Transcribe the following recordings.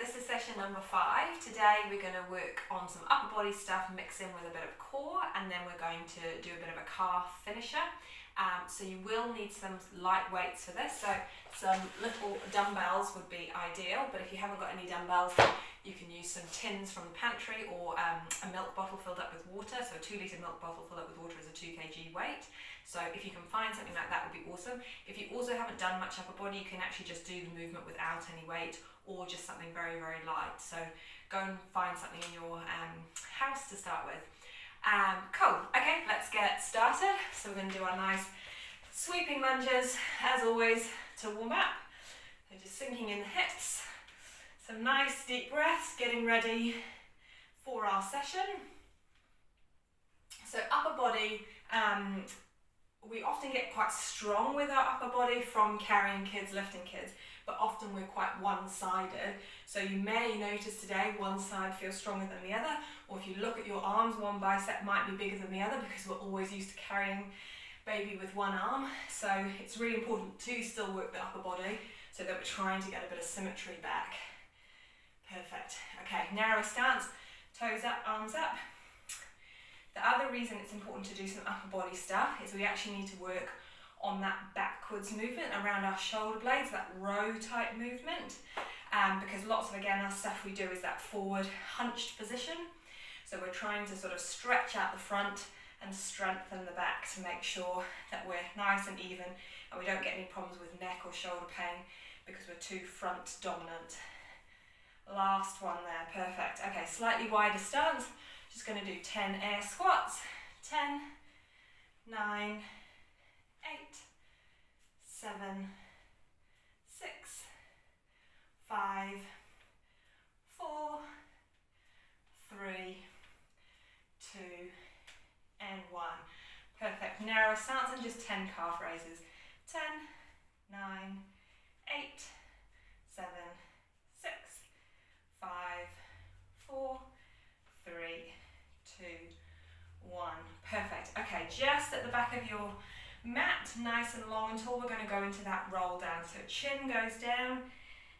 this is session number 5. Today we're going to work on some upper body stuff, mix in with a bit of core, and then we're going to do a bit of a calf finisher. So you will need some light weights for this, so some little dumbbells would be ideal, but if you haven't got any dumbbells, you can use some tins from the pantry or a milk bottle filled up with water. So a 2 litre milk bottle filled up with water is a 2 kg weight. So if you can find something like that would be awesome. If you also haven't done much upper body, you can actually just do the movement without any weight or just something very, very light. So go and find something in your house to start with. Cool, okay, let's get started. So we're going to do our nice sweeping lunges, as always, to warm up. So just sinking in the hips. Some nice deep breaths, getting ready for our session. So upper body, we often get quite strong with our upper body from carrying kids, lifting kids, but often we're quite one-sided. So you may notice today one side feels stronger than the other, or if you look at your arms, one bicep might be bigger than the other because we're always used to carrying baby with one arm. So it's really important to still work the upper body so that we're trying to get a bit of symmetry back. Perfect. Okay, narrow stance, toes up, arms up. The other reason it's important to do some upper body stuff is we actually need to work on that backwards movement around our shoulder blades, that row type movement, because lots of, again, our stuff we do is that forward hunched position. So we're trying to sort of stretch out the front and strengthen the back to make sure that we're nice and even and we don't get any problems with neck or shoulder pain because we're too front dominant. Last one there, perfect. Okay, slightly wider stance. Just going to do 10 air squats. 10, 9, 8, 7, 6, 5, 4, 3, 2, and 1. Perfect. Narrow stance and just 10 calf raises. 10, 9, 8, 7, 6, 5, 4, 3, 2, 1. Perfect. Okay, just at the back of your mat, nice and long and tall, we're going to go into that roll down. So chin goes down,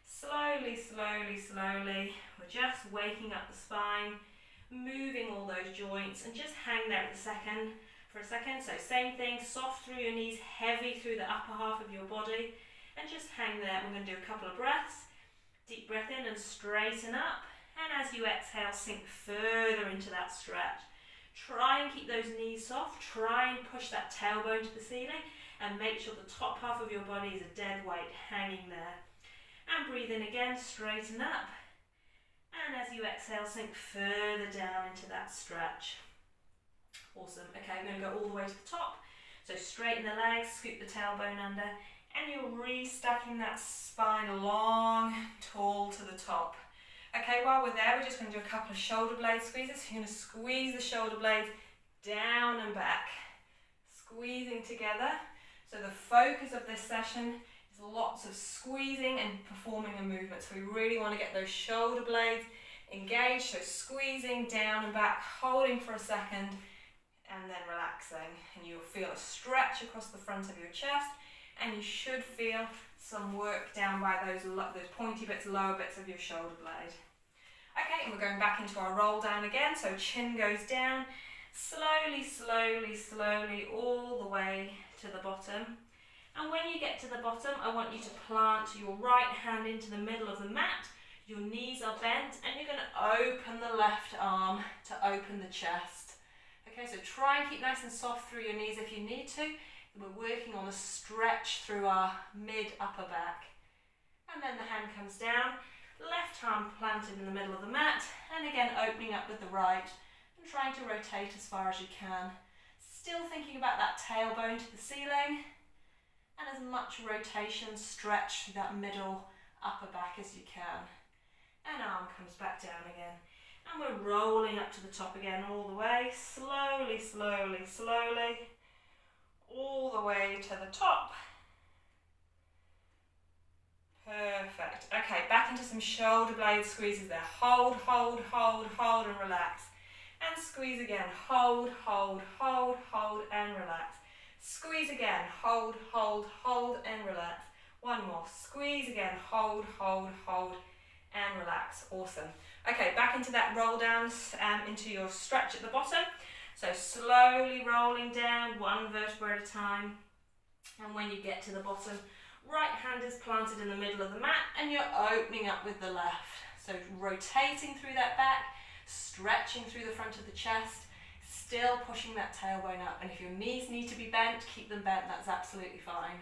slowly, slowly, slowly. We're just waking up the spine, moving all those joints, and just hang there for a second. So same thing, soft through your knees, heavy through the upper half of your body, and just hang there. We're going to do a couple of breaths. Deep breath in and straighten up. And as you exhale, sink further into that stretch. Try and keep those knees soft. Try and push that tailbone to the ceiling and make sure the top half of your body is a dead weight hanging there. And breathe in again, straighten up. And as you exhale, sink further down into that stretch. Awesome. Okay, we're going to go all the way to the top. So straighten the legs, scoop the tailbone under, and you're restacking that spine long, tall to the top. Okay, while we're there, we're just going to do a couple of shoulder blade squeezes. So you're going to squeeze the shoulder blades down and back, squeezing together. So the focus of this session is lots of squeezing and performing a movement. So we really want to get those shoulder blades engaged. So squeezing down and back, holding for a second, and then relaxing. And you'll feel a stretch across the front of your chest, and you should feel some work down by those pointy bits, lower bits of your shoulder blade. Okay, and we're going back into our roll down again. So chin goes down, slowly, slowly, slowly, all the way to the bottom. And when you get to the bottom, I want you to plant your right hand into the middle of the mat. Your knees are bent, and you're going to open the left arm to open the chest. Okay, so try and keep nice and soft through your knees if you need to. We're working on a stretch through our mid-upper back. And then the hand comes down, left arm planted in the middle of the mat, and again opening up with the right and trying to rotate as far as you can. Still thinking about that tailbone to the ceiling, and as much rotation, stretch through that middle upper back as you can. And arm comes back down again. And we're rolling up to the top again all the way, slowly, slowly, slowly. All the way to the top. Perfect. Okay, back into some shoulder blade squeezes there. Hold, hold, hold, hold, and relax. And squeeze again. Hold, hold, hold, hold, and relax. Squeeze again. Hold, hold, hold, and relax. One more. Squeeze again. Hold, hold, hold, and relax. Awesome. Okay, back into that roll down, into your stretch at the bottom. So slowly rolling down, one vertebra at a time. And when you get to the bottom, right hand is planted in the middle of the mat and you're opening up with the left. So rotating through that back, stretching through the front of the chest, still pushing that tailbone up. And if your knees need to be bent, keep them bent, that's absolutely fine.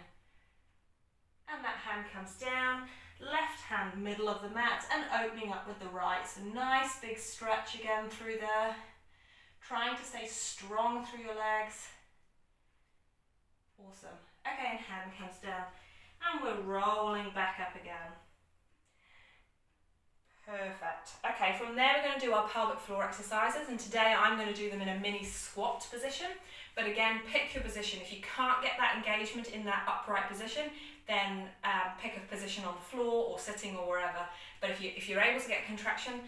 And that hand comes down, left hand middle of the mat and opening up with the right. So nice big stretch again through there. Trying to stay strong through your legs. Awesome. Okay, and hand comes down. And we're rolling back up again. Perfect. Okay, from there we're going to do our pelvic floor exercises, and today I'm going to do them in a mini squat position. But again, pick your position. If you can't get that engagement in that upright position, then pick a position on the floor or sitting or wherever. But if you're able to get contraction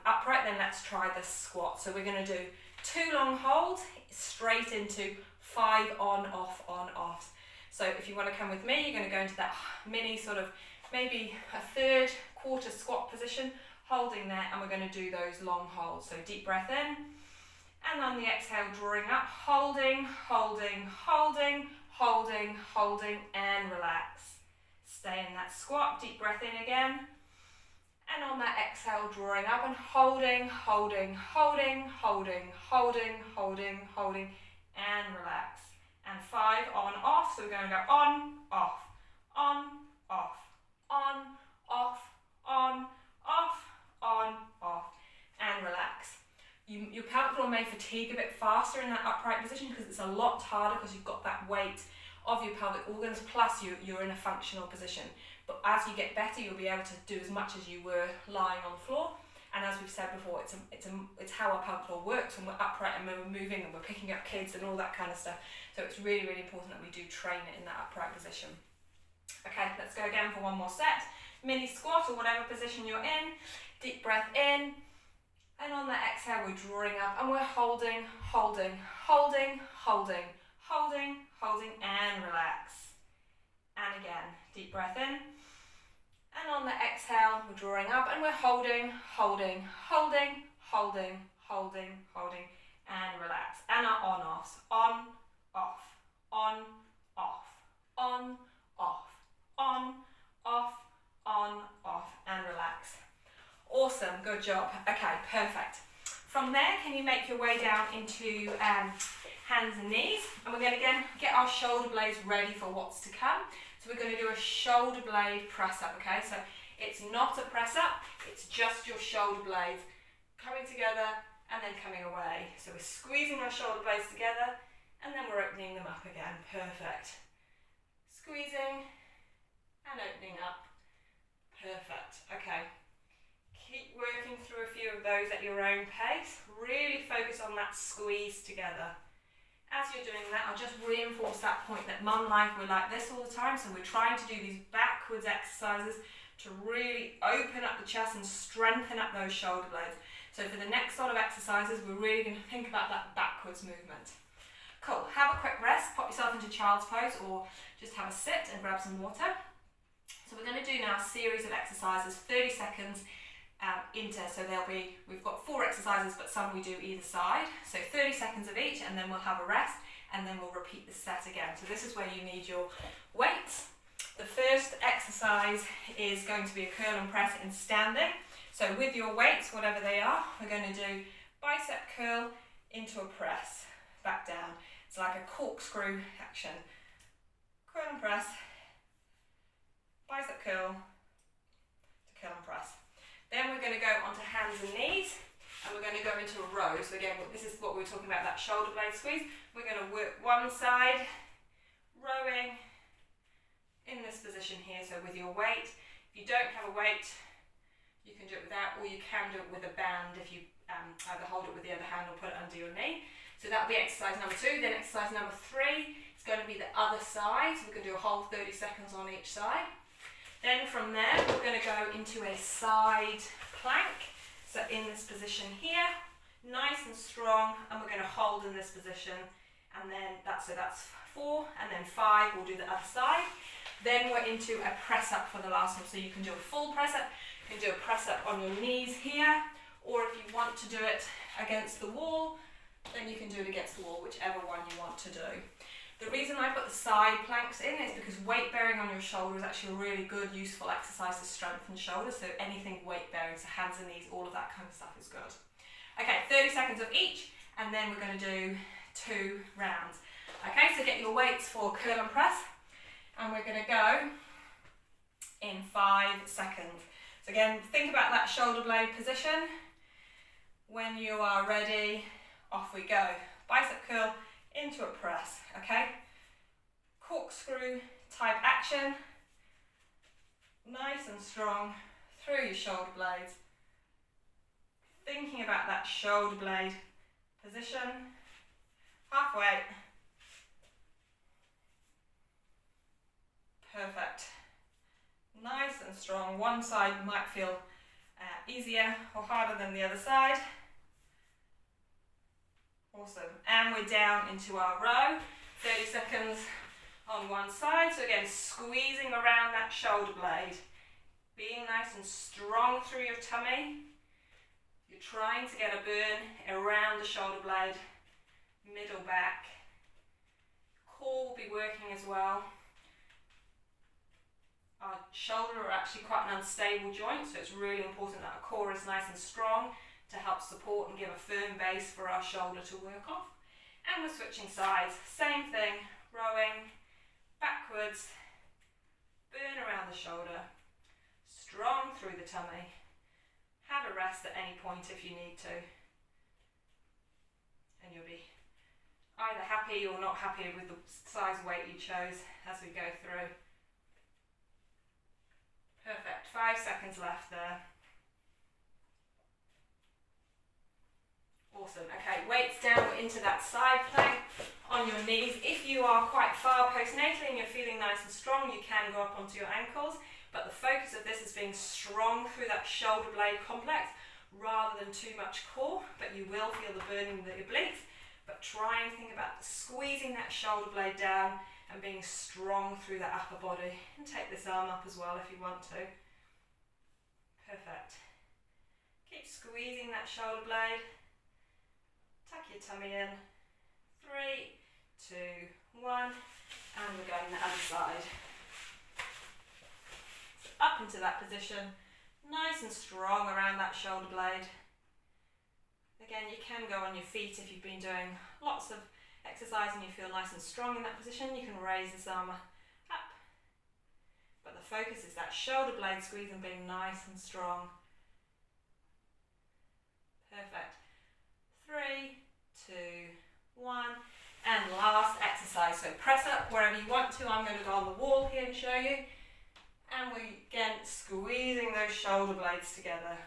upright, then let's try this squat. So we're going to do 2 long holds straight into 5 on, off, on, off. So if you want to come with me, you're going to go into that mini sort of maybe a third, quarter squat position, holding there, and we're going to do those long holds. So deep breath in, and on the exhale, drawing up, holding, holding, holding, holding, holding, and relax. Stay in that squat, deep breath in again, and on that exhale, drawing up and holding, holding, holding, holding, holding, holding, holding, and relax. And 5 on, off, so we're going to go on, off, on, off, on, off, on, off, on, off, and relax. Your pelvic floor may fatigue a bit faster in that upright position because it's a lot harder because you've got that weight of your pelvic organs, plus you're in a functional position. But as you get better, you'll be able to do as much as you were lying on the floor. And as we've said before, it's how our pelvic floor works when we're upright and we're moving and we're picking up kids and all that kind of stuff. So it's really, really important that we do train it in that upright position. Okay, let's go again for one more set. Mini squat or whatever position you're in. Deep breath in. And on that exhale, we're drawing up and we're holding, holding, holding, holding, holding, holding, and relax. And again, deep breath in. And on the exhale, we're drawing up and we're holding, holding, holding, holding, holding, holding, and relax. And our on-offs. On, off, on, off, on, off, on, off, on, off, and relax. Awesome, good job. Okay, perfect. From there, can you make your way down into hands and knees? And we're going to again get our shoulder blades ready for what's to come. So we're going to do a shoulder blade press up, okay? So it's not a press up, it's just your shoulder blades coming together and then coming away. So we're squeezing our shoulder blades together and then we're opening them up again. Perfect. Squeezing and opening up. Perfect. Okay. Keep working through a few of those at your own pace. Really focus on that squeeze together. As you're doing that, I'll just reinforce that point that Mum Life, we're like this all the time, so we're trying to do these backwards exercises to really open up the chest and strengthen up those shoulder blades. So for the next sort of exercises, we're really going to think about that backwards movement. Cool, have a quick rest, pop yourself into child's pose or just have a sit and grab some water. So we're going to do now a series of exercises, 30 seconds so we've got 4 exercises, but some we do either side. So 30 seconds of each, and then we'll have a rest, and then we'll repeat the set again. So this is where you need your weights. The first exercise is going to be a curl and press in standing. So with your weights, whatever they are, we're going to do bicep curl into a press, back down. It's like a corkscrew action. Curl and press, bicep curl to curl and press. Then we're going to go onto hands and knees, and we're going to go into a row. So again, this is what we were talking about, that shoulder blade squeeze. We're going to work one side, rowing in this position here, so with your weight. If you don't have a weight, you can do it without, or you can do it with a band if you either hold it with the other hand or put it under your knee. So that'll be exercise number 2. Then exercise number 3 is going to be the other side. So we're going to do a whole 30 seconds on each side. Then from there, we're going to go into a side plank. So in this position here, nice and strong, and we're going to hold in this position. And then that's 4, and then 5, we'll do the other side. Then we're into a press up for the last one. So you can do a full press up, You can do a press up on your knees here, or if you want to do it against the wall, then you can do it against the wall, whichever one you want to do. The reason I put the side planks in is because weight bearing on your shoulder is actually a really good, useful exercise to strengthen shoulders. So anything weight bearing, so hands and knees, all of that kind of stuff is good. Okay, 30 seconds of each, and then we're going to do 2 rounds. Okay, so get your weights for curl and press, and we're going to go in 5 seconds. So again, think about that shoulder blade position. When you are ready, off we go. Bicep curl into a press, okay? Corkscrew type action. Nice and strong through your shoulder blades. Thinking about that shoulder blade position. Halfway. Perfect. Nice and strong. One side might feel easier or harder than the other side. Awesome. And we're down into our row. 30 seconds on one side. So again, squeezing around that shoulder blade. Being nice and strong through your tummy. You're trying to get a burn around the shoulder blade, middle back. Core will be working as well. Our shoulder are actually quite an unstable joint, so it's really important that our core is nice and strong to help support and give a firm base for our shoulder to work off. And we're switching sides. Same thing, rowing, backwards, burn around the shoulder, strong through the tummy. Have a rest at any point if you need to. And you'll be either happy or not happy with the size weight you chose as we go through. Perfect, 5 seconds left there. Awesome, okay, weights down into that side plank on your knees. If you are quite far postnatally and you're feeling nice and strong, you can go up onto your ankles, but the focus of this is being strong through that shoulder blade complex rather than too much core, but you will feel the burning of the obliques, but try and think about squeezing that shoulder blade down and being strong through that upper body. And take this arm up as well if you want to. Perfect. Keep squeezing that shoulder blade. Tuck your tummy in. 3, 2, 1. And we're going the other side. So up into that position. Nice and strong around that shoulder blade. Again, you can go on your feet if you've been doing lots of exercise and you feel nice and strong in that position. You can raise this arm up. But the focus is that shoulder blade squeeze and being nice and strong. Perfect. 3, 2, 1. And last exercise. So press up wherever you want to. I'm going to go on the wall here and show you. And we again squeezing those shoulder blades together.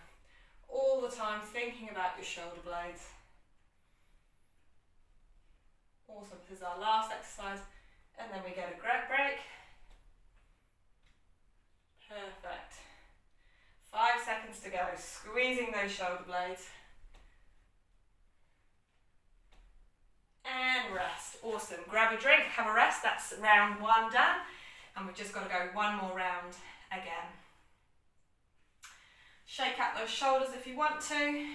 All the time thinking about your shoulder blades. Awesome, this is our last exercise, and then we get a great break. Perfect. 5 seconds to go, squeezing those shoulder blades. And rest, awesome. Grab a drink, have a rest, that's round 1 done, and we've just got to go 1 more round again. Shake out those shoulders if you want to.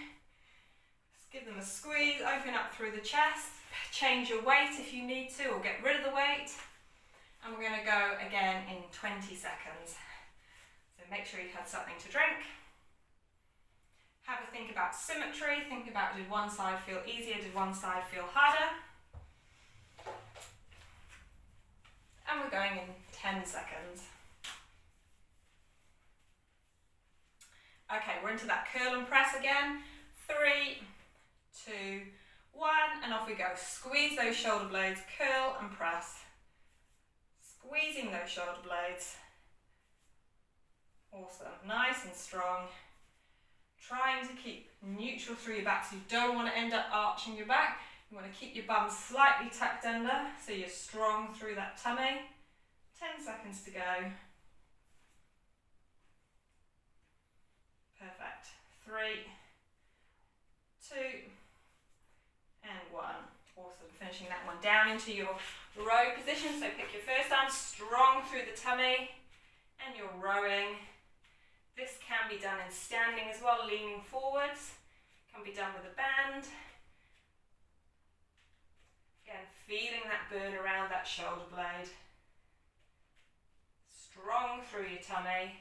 Just give them a squeeze, open up through the chest. Change your weight if you need to, or get rid of the weight. And we're going to go again in 20 seconds. So make sure you've had something to drink. Have a think about symmetry. Think about, did one side feel easier, did one side feel harder? And we're going in 10 seconds. Okay, we're into that curl and press again. 3, 2, 1, and off we go. Squeeze those shoulder blades, curl and press. Squeezing those shoulder blades. Awesome, nice and strong. Trying to keep neutral through your back, so you don't want to end up arching your back. You want to keep your bum slightly tucked under, so you're strong through that tummy. 10 seconds to go. Perfect. 3, 2, and 1. Awesome. Finishing that one down into your row position. So pick your first arm strong through the tummy, and you're rowing This can be done in standing as well, leaning forwards. Can be done with a band. Again, feeling that burn around that shoulder blade. Strong through your tummy.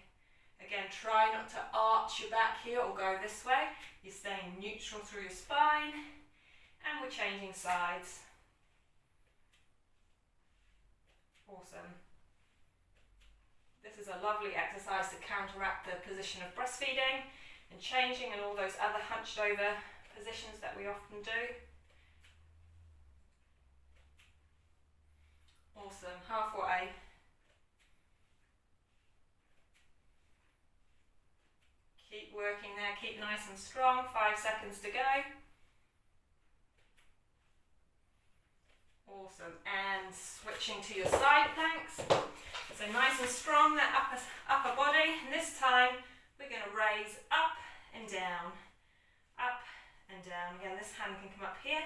Again, try not to arch your back here or go this way. You're staying neutral through your spine. And we're changing sides. Awesome. This is a lovely exercise to counteract the position of breastfeeding and changing and all those other hunched over positions that we often do. Awesome, halfway. Keep working there, keep nice and strong, 5 seconds to go. Awesome, and switching to your side planks. So nice and strong, that upper body, and this time we're going to raise up and down, up and down. Again, this hand can come up here,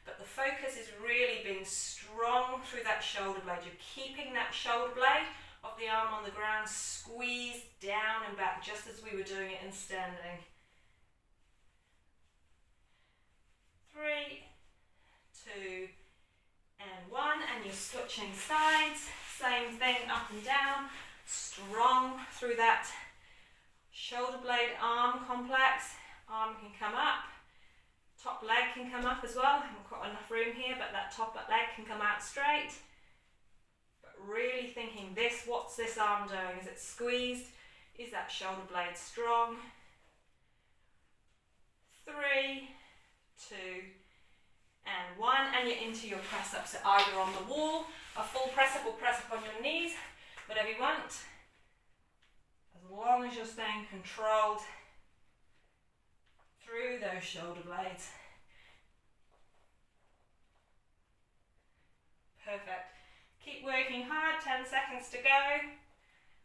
but the focus is really being strong through that shoulder blade. You're keeping that shoulder blade of the arm on the ground squeezed down and back, just as we were doing it in standing. 3, 2, and 1, and you're switching sides. Same thing, up and down, strong through that shoulder blade arm complex. Arm can come up, top leg can come up as well. I haven't got enough room here, but that top leg can come out straight. But really thinking this, what's this arm doing? Is it squeezed? Is that shoulder blade strong? 3, 2, and 1, and you're into your press up. So either on the wall, a full press up, or press up on your knees, whatever you want. As long as you're staying controlled through those shoulder blades. Perfect. Keep working hard, 10 seconds to go.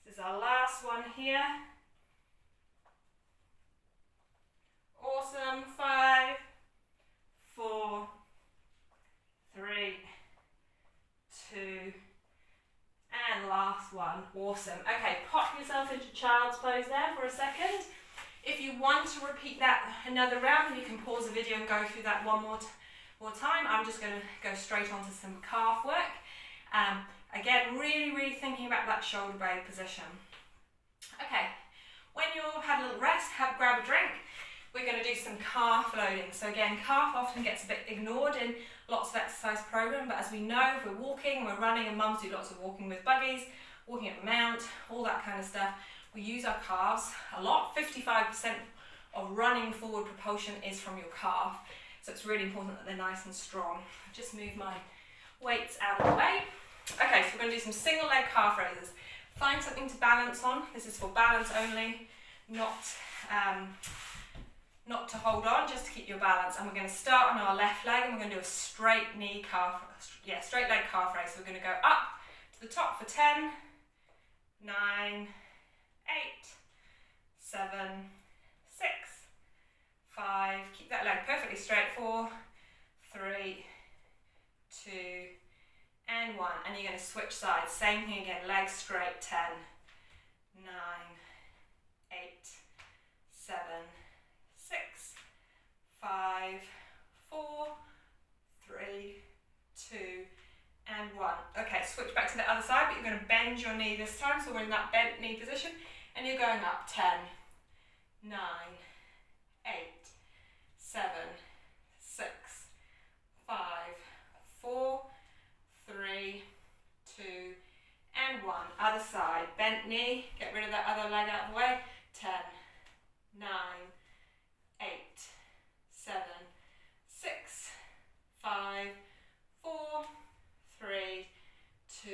This is our last one here. Awesome, 5, 4, 3, 2, and last one. Awesome. Okay, pop yourself into child's pose there for a second. If you want to repeat that another round, you can pause the video and go through that one more time. I'm just going to go straight on to some calf work. Again, really thinking about that shoulder blade position. Okay, when you've had a little rest, grab a drink. We're going to do some calf loading. So again, calf often gets a bit ignored in lots of exercise program, but as we know, if we're walking, we're running, and mums do lots of walking with buggies, walking up the mount, all that kind of stuff, we use our calves a lot. 55% of running forward propulsion is from your calf, so it's really important that they're nice and strong. I'll just move my weights out of the way. Okay, so we're going to do some single leg calf raises. Find something to balance on. This is for balance only, not to hold on, just to keep your balance. And we're going to start on our left leg, and we're going to do a straight leg calf raise. So we're going to go up to the top for 10, 9, 8, 7, 6, 5, keep that leg perfectly straight, 4, 3, 2, and 1. And you're going to switch sides. Same thing again, legs straight, 10, 9, 8, 7, 6, 5, 4, 3, 2, and 1. Okay, switch back to the other side, but you're going to bend your knee this time, so we're in that bent knee position, and you're going up 10, 9, 8, 7, 6, 5, 4, 3, 2, and 1. Other side, bent knee, get rid of that other leg out of the way, 10, 9, 8, 7, 6, 5, 4, 3, 2,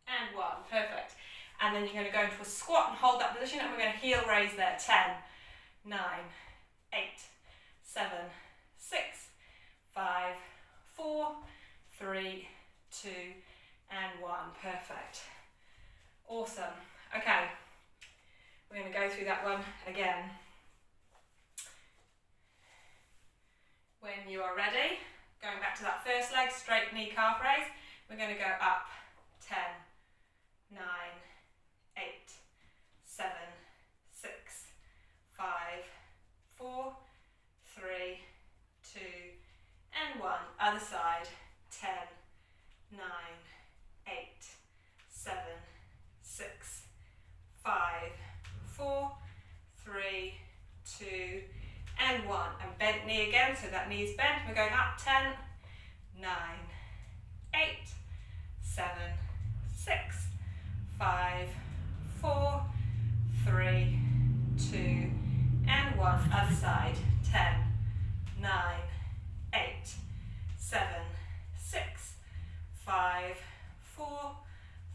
and 1. Perfect. And then you're going to go into a squat and hold that position, and we're going to heel raise there. 10, 9, 8, 7, 6, 5, 4, 3, 2, and 1. Perfect. Awesome. Okay. We're going to go through that one again. When you are ready, going back to that first leg, straight knee calf raise, we're going to go up 10, 9, 8, 7, 6, bent knee again, so that knee is bent. We're going up, 10, 9, 8, 7, 6, 5, 4, 3, 2, and 1. Other side, 10, 9, 8, 7, 6, 5, 4,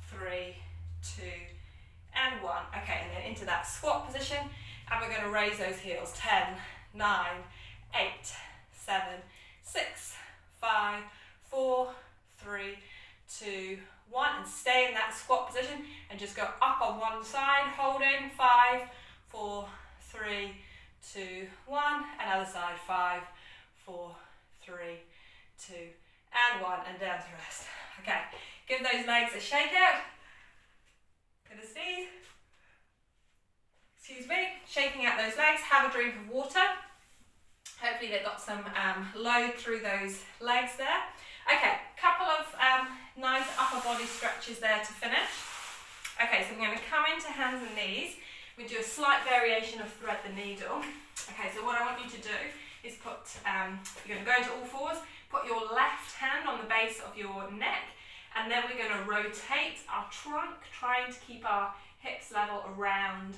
3, 2, and 1. Okay, and then into that squat position, and we're going to raise those heels. 10, 9, 8, 7, 6, 5, 4, 3, 2, 1, and stay in that squat position and just go up on one side, holding 5, 4, 3, 2, 1, and other side, 5, 4, 3, 2, and 1, and down to rest. Okay, give those legs a shake out. Good as knees. Excuse me, shaking out those legs, have a drink of water. Hopefully they've got some load through those legs there. Okay, couple of nice upper body stretches there to finish. Okay, so we're going to come into hands and knees. We do a slight variation of thread the needle. Okay, so what I want you to do is put, you're going to go into all fours, put your left hand on the base of your neck, and then we're going to rotate our trunk, trying to keep our hips level around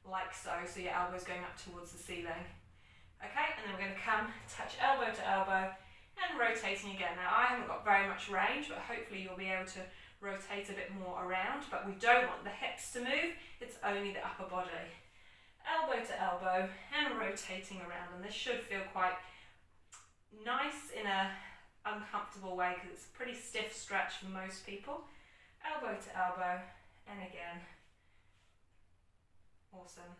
like so, so your elbows going up towards the ceiling. Okay, and then we're going to come, touch elbow to elbow, and rotating again. Now I haven't got very much range, but hopefully you'll be able to rotate a bit more around, but we don't want the hips to move, it's only the upper body. Elbow to elbow, and rotating around, and this should feel quite nice in a uncomfortable way, because it's a pretty stiff stretch for most people. Elbow to elbow, and again. Awesome.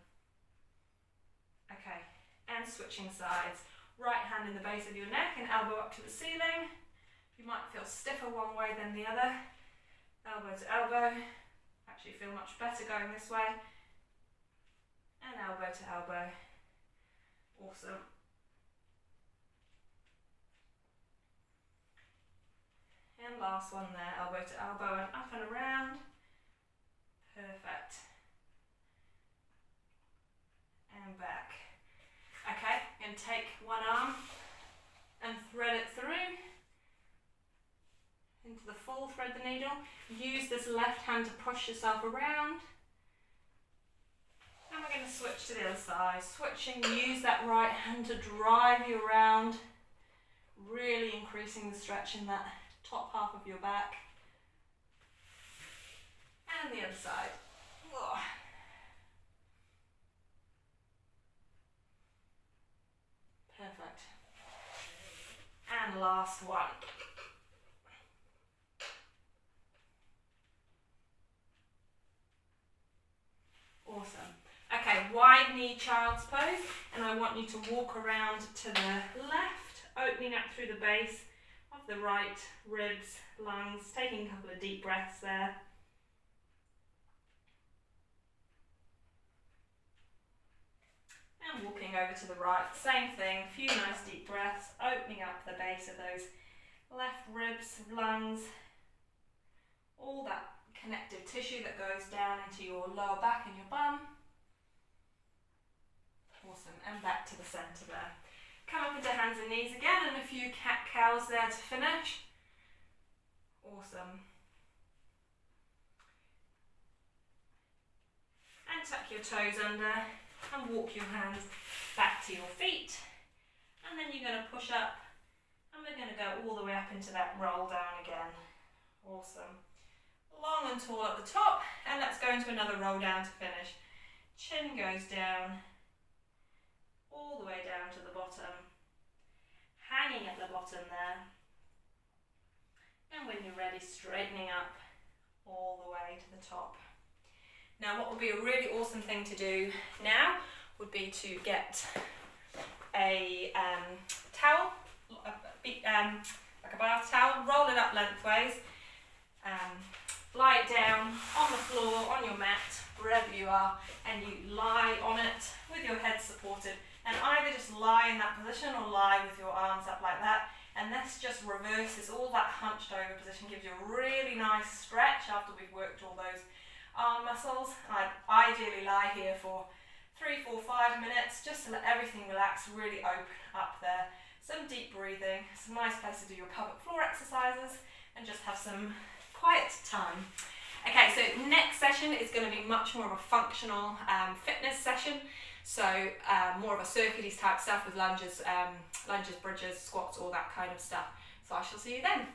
Okay, and switching sides. Right hand in the base of your neck and elbow up to the ceiling. You might feel stiffer one way than the other. Elbow to elbow. Actually feel much better going this way. And elbow to elbow. Awesome. And last one there, elbow to elbow and up and around. Perfect. And back. Okay, I'm going to take one arm and thread it through into the full thread the needle. Use this left hand to push yourself around. And we're going to switch to the other side. Switching, use that right hand to drive you around, really increasing the stretch in that top half of your back. And the other side. Whoa. Perfect. And last one. Awesome. Okay, wide knee child's pose, and I want you to walk around to the left, opening up through the base of the right ribs, lungs, taking a couple of deep breaths there. And walking over to the right, same thing, a few nice deep breaths, opening up the base of those left ribs, lungs, all that connective tissue that goes down into your lower back and your bum. Awesome, and back to the centre there. Come up into hands and knees again, and a few cat-cows there to finish. Awesome. And tuck your toes under. And walk your hands back to your feet, and then you're going to push up, and we're going to go all the way up into that roll down again. Awesome. Long and tall at the top, and let's go into another roll down to finish. Chin goes down, all the way down to the bottom, hanging at the bottom there, and when you're ready, straightening up all the way to the top. Now what would be a really awesome thing to do now would be to get a towel, like a bath towel, roll it up lengthways, lie it down on the floor, on your mat, wherever you are, and you lie on it with your head supported, and either just lie in that position or lie with your arms up like that, and this just reverses all that hunched over position, gives you a really nice stretch after we've worked all those arm muscles. I'd ideally lie here for 3, 4, 5 minutes, just to let everything relax, really open up there. Some deep breathing, some nice place to do your pelvic floor exercises, and just have some quiet time. Okay, so next session is going to be much more of a functional fitness session. So more of a Hercules type stuff with lunges, bridges, squats, all that kind of stuff. So I shall see you then.